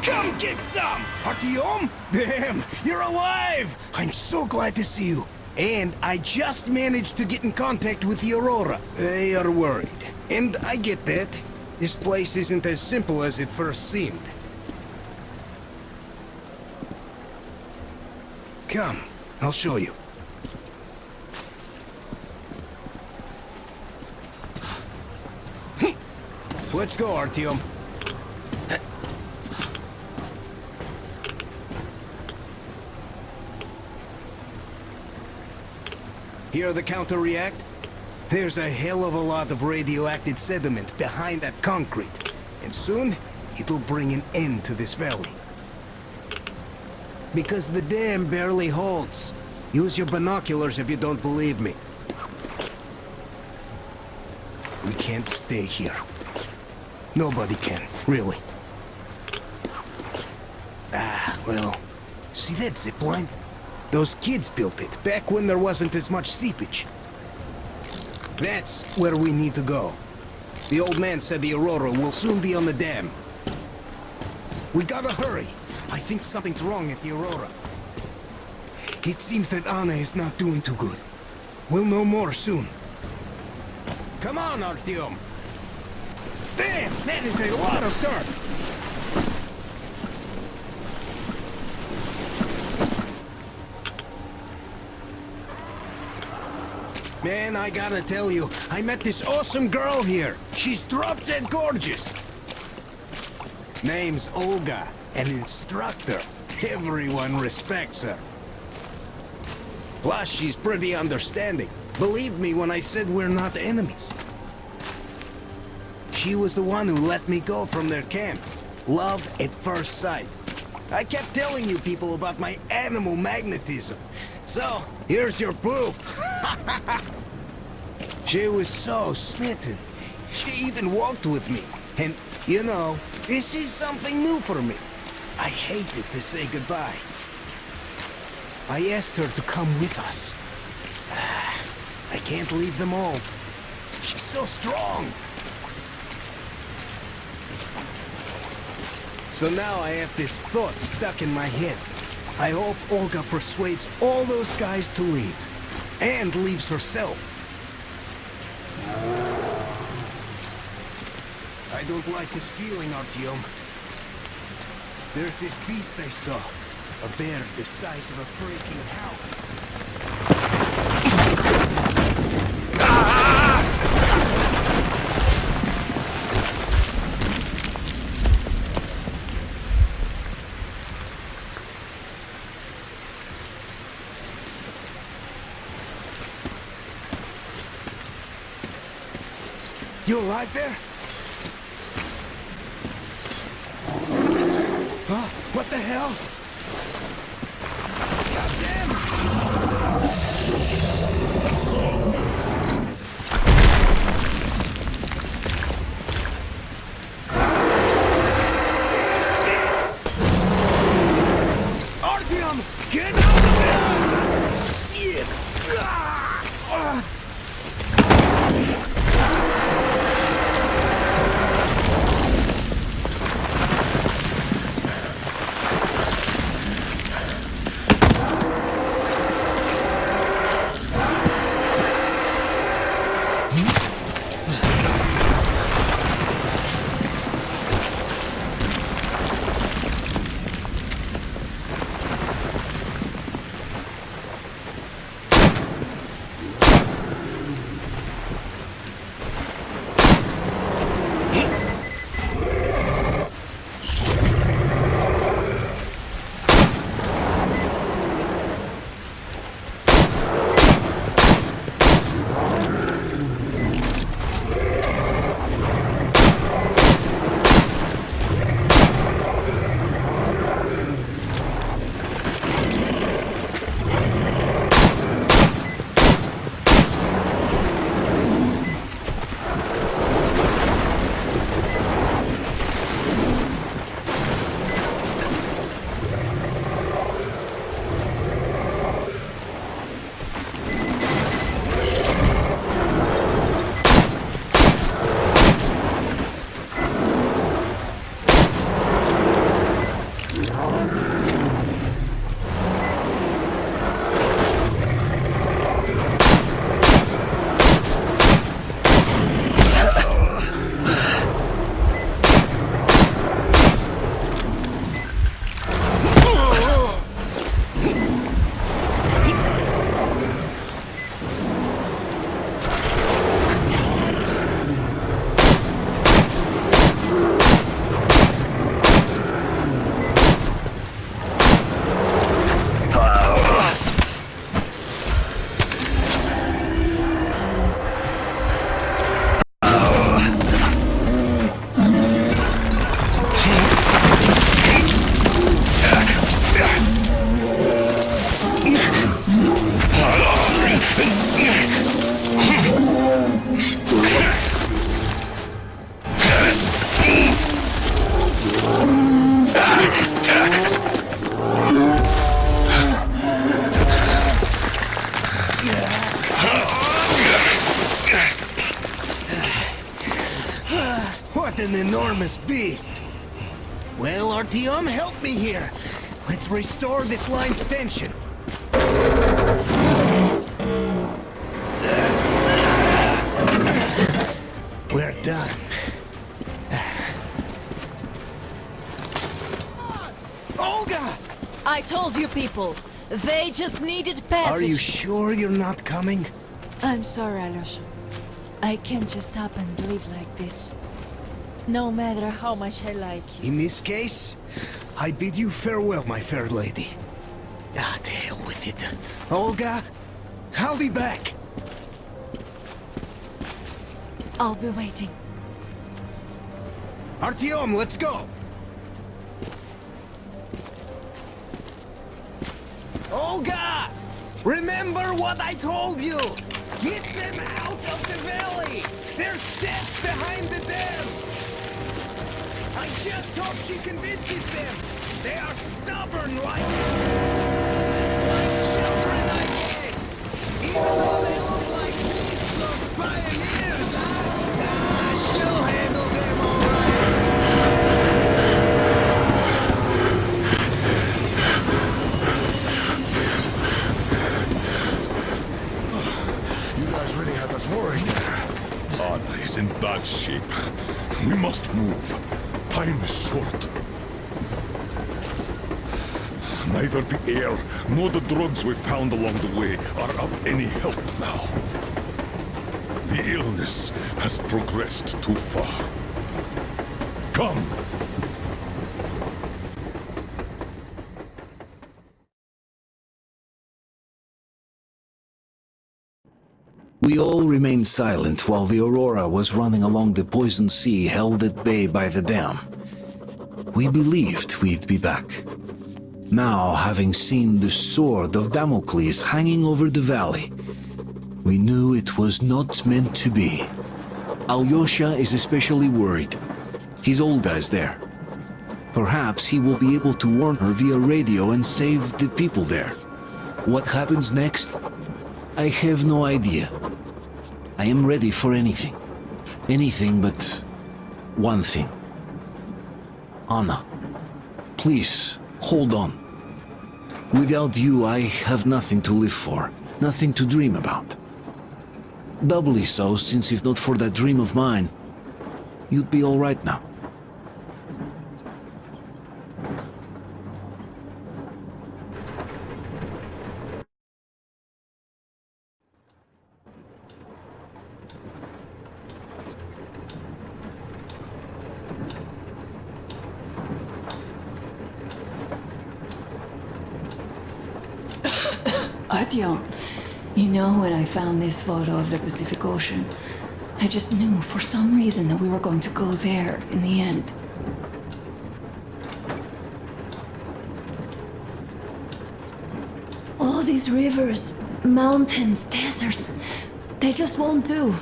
Come get some! Artyom? Damn, you're alive! I'm so glad to see you. And I just managed to get in contact with the Aurora. They are worried. And I get that. This place isn't as simple as it first seemed. Come, I'll show you. Let's go, Artyom. Hear the counter-react? There's a hell of a lot of radioactive sediment behind that concrete. And soon, it'll bring an end to this valley. Because the dam barely holds. Use your binoculars if you don't believe me. We can't stay here. Nobody can, really. Well, see that zipline? Those kids built it, back when there wasn't as much seepage. That's where we need to go. The old man said the Aurora will soon be on the dam. We gotta hurry. I think something's wrong at the Aurora. It seems that Anna is not doing too good. We'll know more soon. Come on, Artyom! Damn, that is a lot of dirt! Man, I gotta tell you, I met this awesome girl here. She's drop-dead gorgeous. Name's Olga, an instructor. Everyone respects her. Plus, she's pretty understanding. Believe me when I said we're not enemies. She was the one who let me go from their camp. Love at first sight. I kept telling you people about my animal magnetism. So, here's your proof. She was so smitten. She even walked with me. And, you know, this is something new for me. I hated to say goodbye. I asked her to come with us. I can't leave them all. She's so strong. So now I have this thought stuck in my head. I hope Olga persuades all those guys to leave. And leaves herself. I don't like this feeling, Artyom. There's this beast I saw. A bear the size of a freaking house. You alive there? Huh? What the hell? Artyom, get out of there! Shit! What an enormous beast! Well, Artyom, help me here. Let's restore this line's tension. We're done. Olga! I told you people, they just needed passage. Are you sure you're not coming? I'm sorry, Alyosha. I can't just up and live like this. No matter how much I like you. In this case, I bid you farewell, my fair lady. Ah, to hell with it. Olga, I'll be back. I'll be waiting. Artyom, let's go! Olga! Remember what I told you! Get them out of the valley! There's death behind the dam! I just hope she convinces them! They are stubborn like children, I guess! Even though they look like beasts, those pioneers, huh? Ah, she'll handle them all right! You guys really had us worried there. Anna is in bad shape. We must move. Time is short. Neither the air nor the drugs we found along the way are of any help now. The illness has progressed too far. Come! We all remained silent while the Aurora was running along the poison sea held at bay by the dam. We believed we'd be back. Now, having seen the sword of Damocles hanging over the valley, we knew it was not meant to be. Alyosha is especially worried. His Olga is there. Perhaps he will be able to warn her via radio and save the people there. What happens next? I have no idea. I am ready for anything. Anything but one thing. Anna, please, hold on. Without you, I have nothing to live for, nothing to dream about. Doubly so, since if not for that dream of mine, you'd be all right now. Artyom, you know when I found this photo of the Pacific Ocean, I just knew for some reason that we were going to go there in the end. All these rivers, mountains, deserts, they just won't do.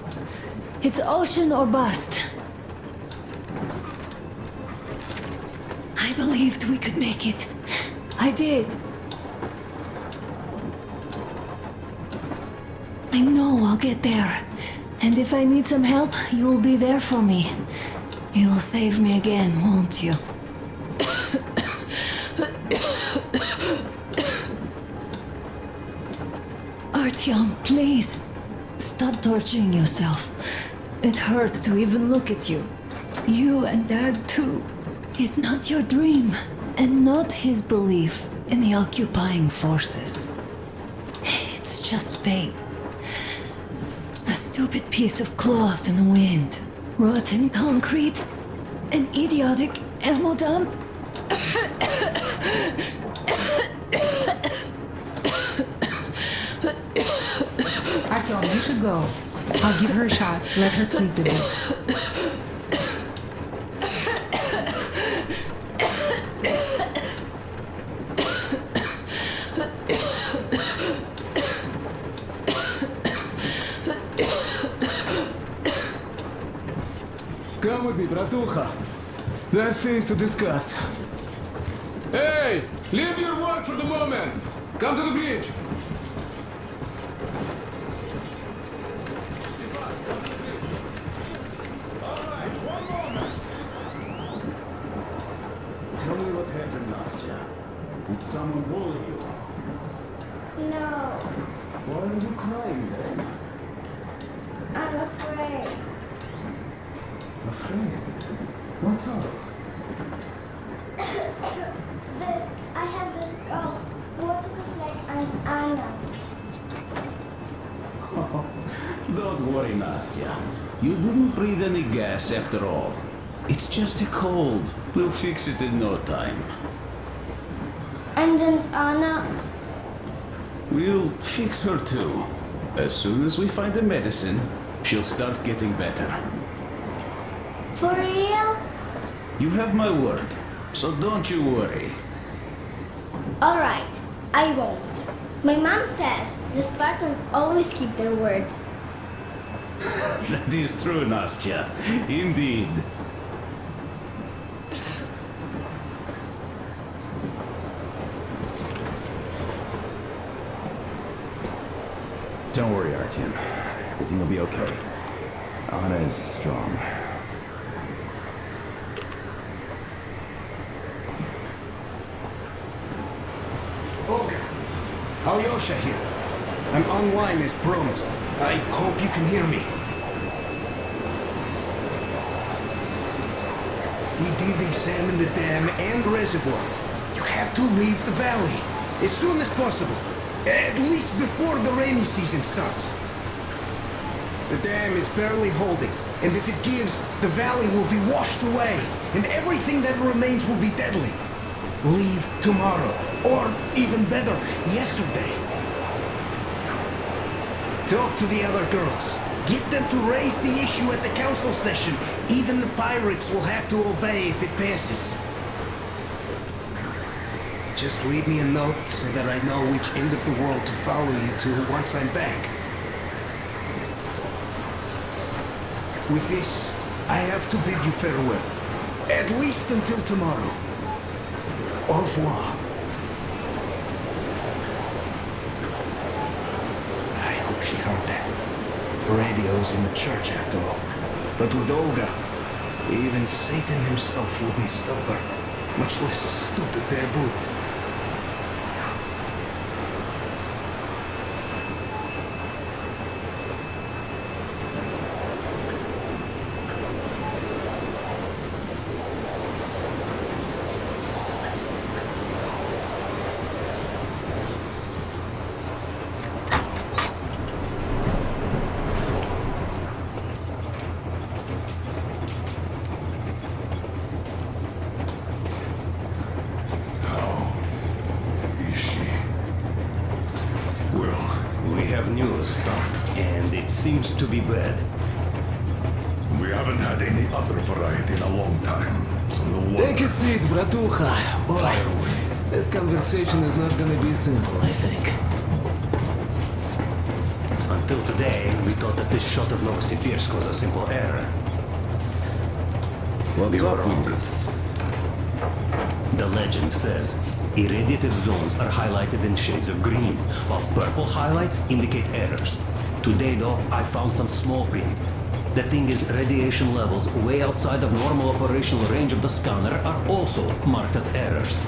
It's ocean or bust. I believed we could make it. I did. I know I'll get there. And if I need some help, you'll be there for me. You'll save me again, won't you? Artyom, please. Stop torturing yourself. It hurts to even look at you. You and Dad too. It's not your dream, and not his belief in the occupying forces. It's just fate. A stupid piece of cloth in the wind. Rotten concrete. An idiotic ammo dump. Artyom, you should go. I'll give her a shot. Let her sleep a bit. Come with me, bratucha. There are things to discuss. Hey! Leave your work for the moment! Come to the bridge! Alright, one moment! Why are you crying then? I'm afraid. Afraid? What of? I have this cough. What if it's like an anus? Don't worry, Nastya. You didn't breathe any gas after all. It's just a cold. We'll fix it in no time. And Aunt Anna? We'll fix her too. As soon as we find the medicine, she'll start getting better. For real? You have my word, so don't you worry. Alright, I won't. My mom says the Spartans always keep their word. That is true, Nastya. Indeed. Don't worry, Artyom. Everything will be okay. Anna is strong. Volga, Alyosha here. I'm online as promised. I hope you can hear me. We did examine the dam and reservoir. You have to leave the valley as soon as possible. At least before the rainy season starts. The dam is barely holding, and if it gives, the valley will be washed away, and everything that remains will be deadly. Leave tomorrow, or even better, yesterday. Talk to the other girls. Get them to raise the issue at the council session. Even the pirates will have to obey if it passes. Just leave me a note so that I know which end of the world to follow you to once I'm back. With this, I have to bid you farewell. At least until tomorrow. Au revoir. I hope she heard that. Radio's in the church after all. But with Olga, even Satan himself wouldn't stop her. Much less a stupid taboo. And it seems to be bad. We haven't had any other variety in a long time, so no wonder. Take a seat, bratucha. Boy, this conversation is not gonna be simple, I think. Until today, we thought that this shot of Novosibirsk was a simple error. What's we up were wrong. with it? The legend says irradiated zones are highlighted in shades of green, while purple highlights indicate errors. Today, though, I found some small print. The thing is, radiation levels way outside of normal operational range of the scanner are also marked as errors.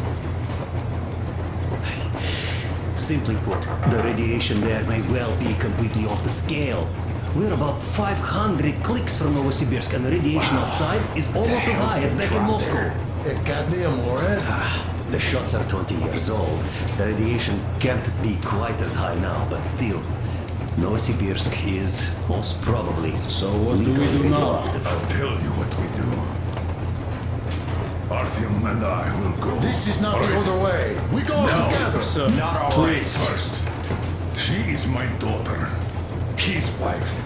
Simply put, the radiation there may well be completely off the scale. We're about 500 clicks from Novosibirsk, and the radiation outside is almost as high as back in Moscow. Cadmium, Laura. The shots are 20 years old. The radiation can't be quite as high now, but still, Novosibirsk is most probably. So what do we do now? I'll tell you what we do. Artyom and I will go. This is not the Alright. other way. We go together. Sir, Not all right. please. First, she is my daughter, his wife.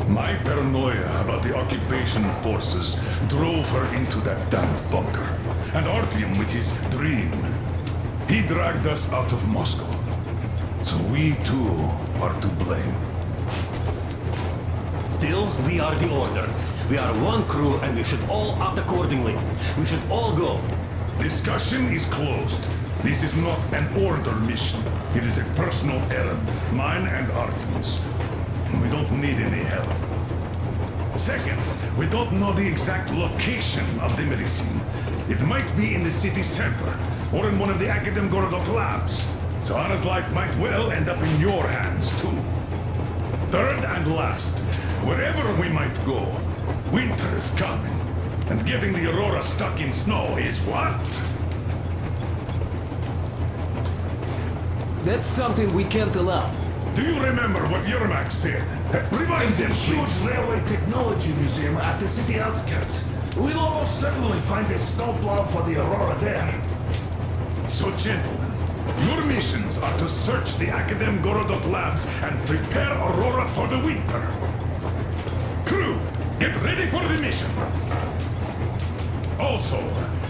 My paranoia about the occupation forces drove her into that damned bunker. And Artyom with his dream. He dragged us out of Moscow. So we too are to blame. Still, we are the Order. We are one crew, and we should all act accordingly. We should all go. Discussion is closed. This is not an Order mission. It is a personal errand, mine and Artyom's. We don't need any help. Second, we don't know the exact location of the medicine. It might be in the city center, or in one of the Akademgorodok labs. So Anna's life might well end up in your hands, too. Third and last, wherever we might go, winter is coming. And getting the Aurora stuck in snow is what? That's something we can't allow. Do you remember what Yermak said? Remind There's a him, huge please. railway technology museum at the city outskirts. We'll almost certainly find a snowplow for the Aurora there. So, gentlemen, your missions are to search the Academ Gorodok labs and prepare Aurora for the winter. Crew, get ready for the mission. Also,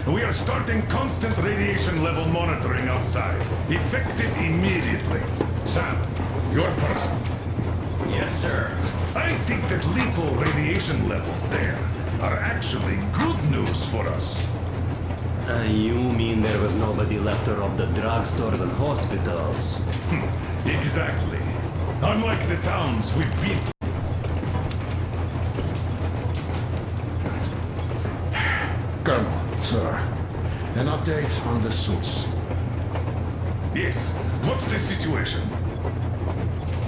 we are starting constant radiation level monitoring outside, effective immediately. Sam, you're first. Yes, sir. I think that lethal radiation levels there are actually good news for us. You mean there was nobody left to rob the drugstores and hospitals? Exactly. Unlike the towns we've been to. Colonel, sir, an update on the suits. Yes, what's the situation?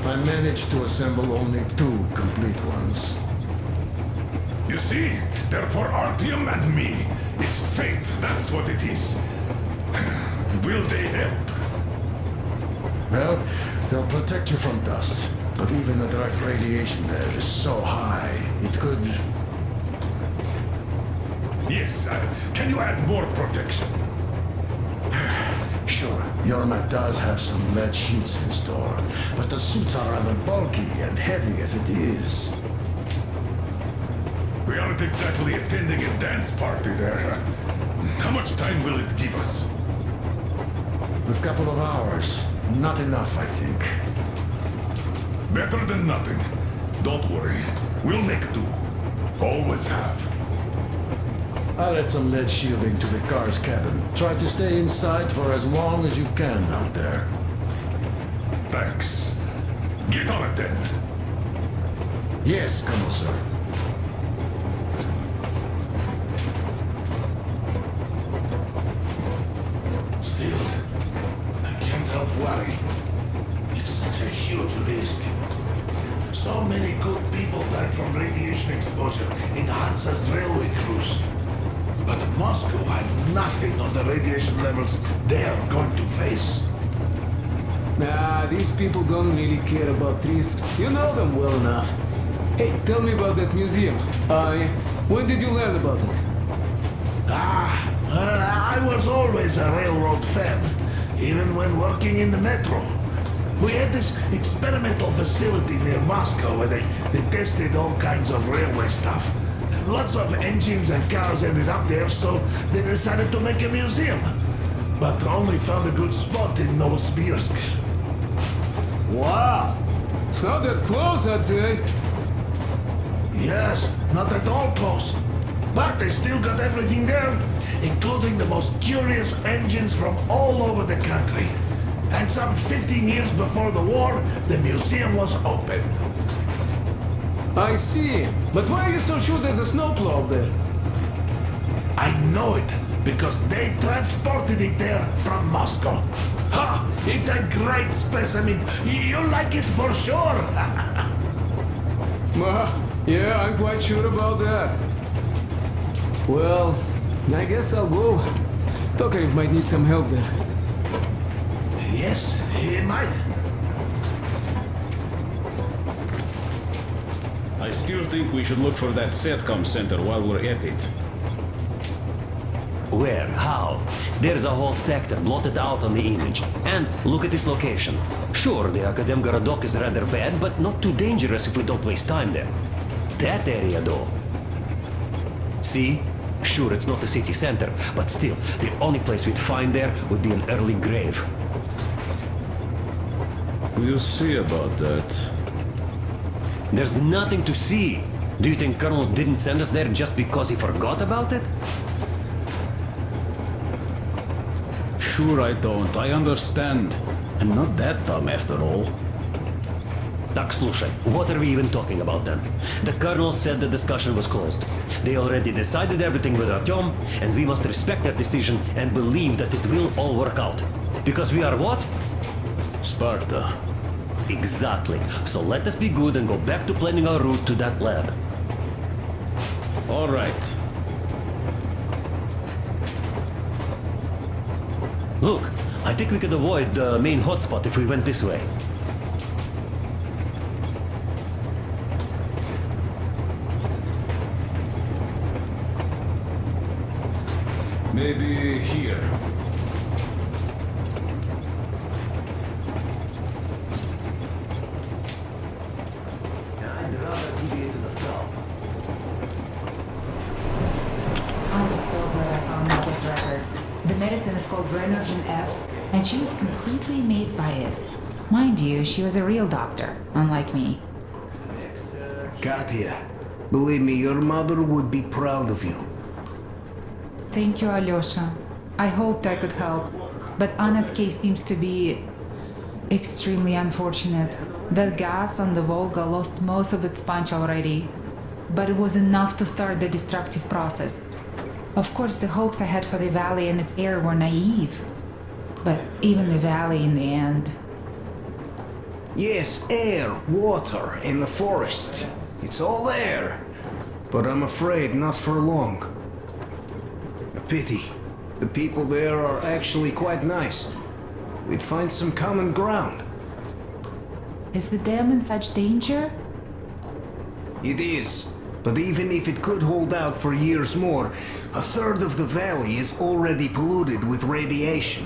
I managed to assemble only 2 complete ones. You see, they're for Artyom and me. It's fate, that's what it is. Will they help? Well, they'll protect you from dust, but even the direct radiation there is so high, it could... Yes, can you add more protection? Sure, Yermak does have some lead sheets in store, but the suits are rather bulky and heavy as it is. We aren't exactly attending a dance party there. How much time will it give us? A couple of hours. Not enough, I think. Better than nothing. Don't worry. We'll make do. Always have. I'll add some lead shielding to the car's cabin. Try to stay inside for as long as you can out there. Thanks. Get on it then. Yes, Colonel, sir. Still, I can't help worry. It's such a huge risk. So many good people died from radiation exposure in Hansa's railway crews. But Moscow had nothing on the radiation levels they're going to face. Nah, these people don't really care about risks. You know them well enough. Hey, tell me about that museum. When did you learn about it? I was always a railroad fan, even when working in the metro. We had this experimental facility near Moscow where they tested all kinds of railway stuff. Lots of engines and cars ended up there, so they decided to make a museum. But only found a good spot in Novosibirsk. Wow! It's not that close, I'd say. Yes, not at all close. But they still got everything there, including the most curious engines from all over the country. And some 15 years before the war, the museum was opened. I see. But why are you so sure there's a snowplow up there? I know it, because they transported it there from Moscow. Ha! It's a great specimen. You'll like it for sure. Yeah, I'm quite sure about that. Well, I guess I'll go. Tokarev might need some help there. Yes, he might. I still think we should look for that SATCOM center while we're at it. Where? How? There's a whole sector blotted out on the image. And look at its location. Sure, the Academ Gorodok is rather bad, but not too dangerous if we don't waste time there. That area, though. See? Sure, it's not the city center, but still, the only place we'd find there would be an early grave. We'll see about that. There's nothing to see. Do you think Colonel didn't send us there just because he forgot about it? Sure I don't. I understand. I'm not that dumb after all. Tak, слушай, what are we even talking about then? The Colonel said the discussion was closed. They already decided everything with Artyom, and we must respect their decision and believe that it will all work out. Because we are what? Sparta. Exactly. So let us be good and go back to planning our route to that lab. All right. Look, I think we could avoid the main hotspot if we went this way. Maybe here. I'd rather deviate to the south. I'm so glad I found out this record. The medicine is called Renergen F, and she was completely amazed by it. Mind you, she was a real doctor, unlike me. Katya, believe me, your mother would be proud of you. Thank you, Alyosha. I hoped I could help, but Anna's case seems to be extremely unfortunate. That gas on the Volga lost most of its punch already, but it was enough to start the destructive process. Of course, the hopes I had for the valley and its air were naive, but even the valley in the end. Yes, air, water, and the forest. It's all there. But I'm afraid not for long. A pity. The people there are actually quite nice. We'd find some common ground. Is the dam in such danger? It is. But even if it could hold out for years more, a third of the valley is already polluted with radiation.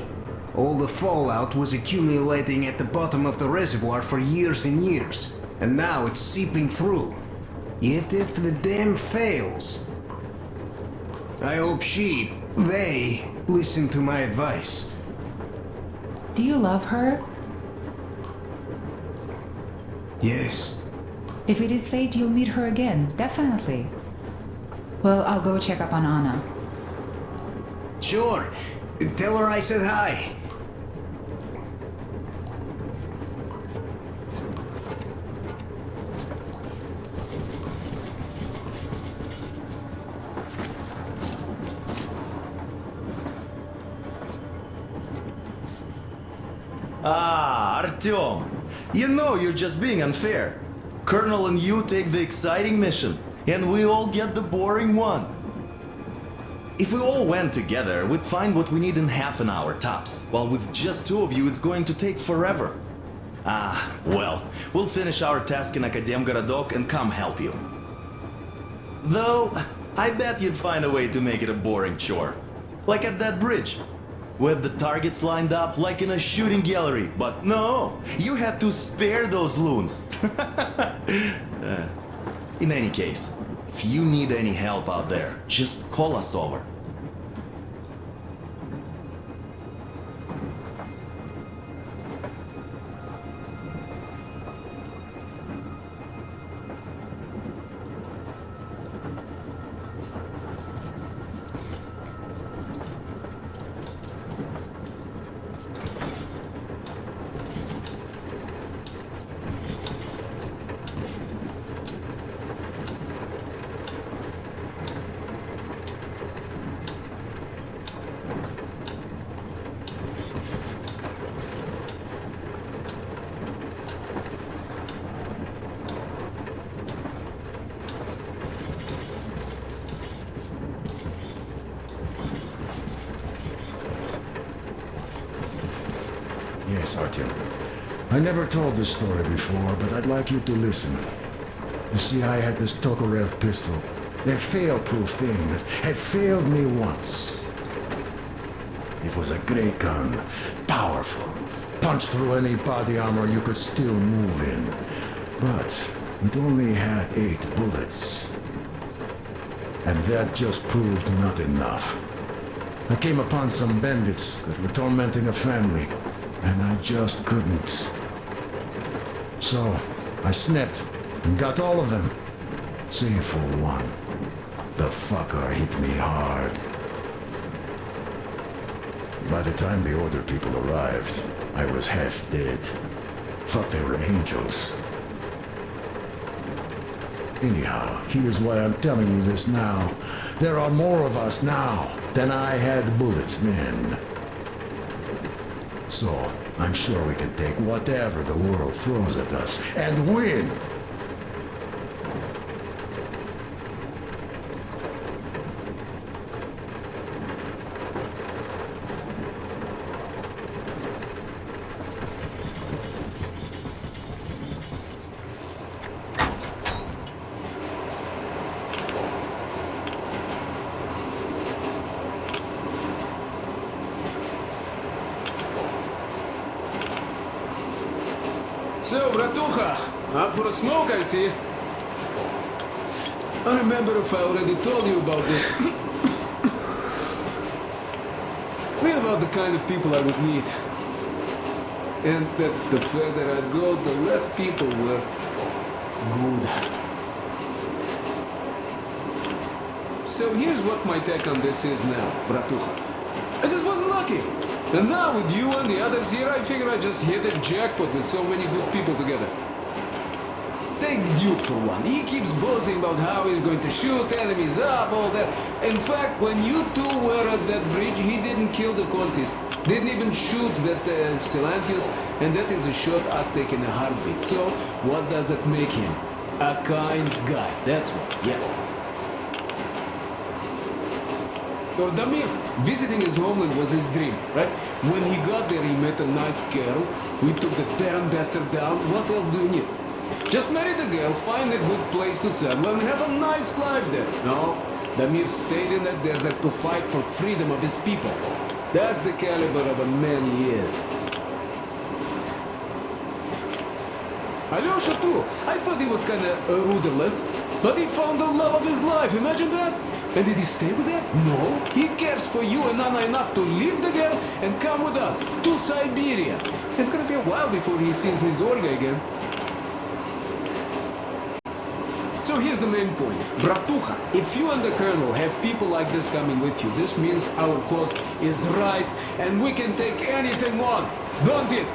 All the fallout was accumulating at the bottom of the reservoir for years and years, and now it's seeping through. Yet if the dam fails, I hope they listen to my advice. Do you love her? Yes. If it is fate, you'll meet her again, definitely. Well, I'll go check up on Anna. Sure. Tell her I said hi. Ah, Artyom. You know you're just being unfair. Colonel and you take the exciting mission, and we all get the boring one. If we all went together, we'd find what we need in half an hour tops, while with just two of you it's going to take forever. Ah, well, we'll finish our task in Akademgorodok and come help you. Though, I bet you'd find a way to make it a boring chore. Like at that bridge, with the targets lined up like in a shooting gallery. But no, you had to spare those loons. In any case, if you need any help out there, just call us over. Yes, Artyom. I never told this story before, but I'd like you to listen. You see, I had this Tokarev pistol. A fail-proof thing that had failed me once. It was a great gun. Powerful. Punched through any body armor you could still move in. But it only had 8 bullets. And that just proved not enough. I came upon some bandits that were tormenting a family, and I just couldn't. So, I snapped and got all of them, save for one. The fucker hit me hard. By the time the Order people arrived, I was half dead. Thought they were angels. Anyhow, here's why I'm telling you this now. There are more of us now than I had bullets then. So, I'm sure we can take whatever the world throws at us and win! So, Bratucha, up for a smoke, I see. I remember if I already told you about this. Read about the kind of people I would meet. And that the further I'd go, the less people were good. So here's what my take on this is now, Bratucha. I just wasn't lucky. And now with you and the others here, I figure I just hit a jackpot with so many good people together. Take Duke for one. He keeps boasting about how he's going to shoot enemies up, all that. In fact, when you two were at that bridge, he didn't kill the cultist. Didn't even shoot that Silantius, and that is a shot I'd take in a heartbeat. So, what does that make him? A kind guy. That's what, yeah. Or Damir, visiting his homeland was his dream, right? When he got there, he met a nice girl. We took the damn bastard down. What else do you need? Just marry the girl, find a good place to settle, and have a nice life there. No, Damir stayed in that desert to fight for freedom of his people. That's the caliber of a man he is. Alyosha too. I thought he was kinda rudderless, but he found the love of his life. Imagine that. And did he stay with her? No. He cares for you and Anna enough to leave the girl and come with us to Siberia. It's gonna be a while before he sees his Olga again. So here's the main point. Bratucha, if you and the Colonel have people like this coming with you, this means our cause is right and we can take anything on. Don't it?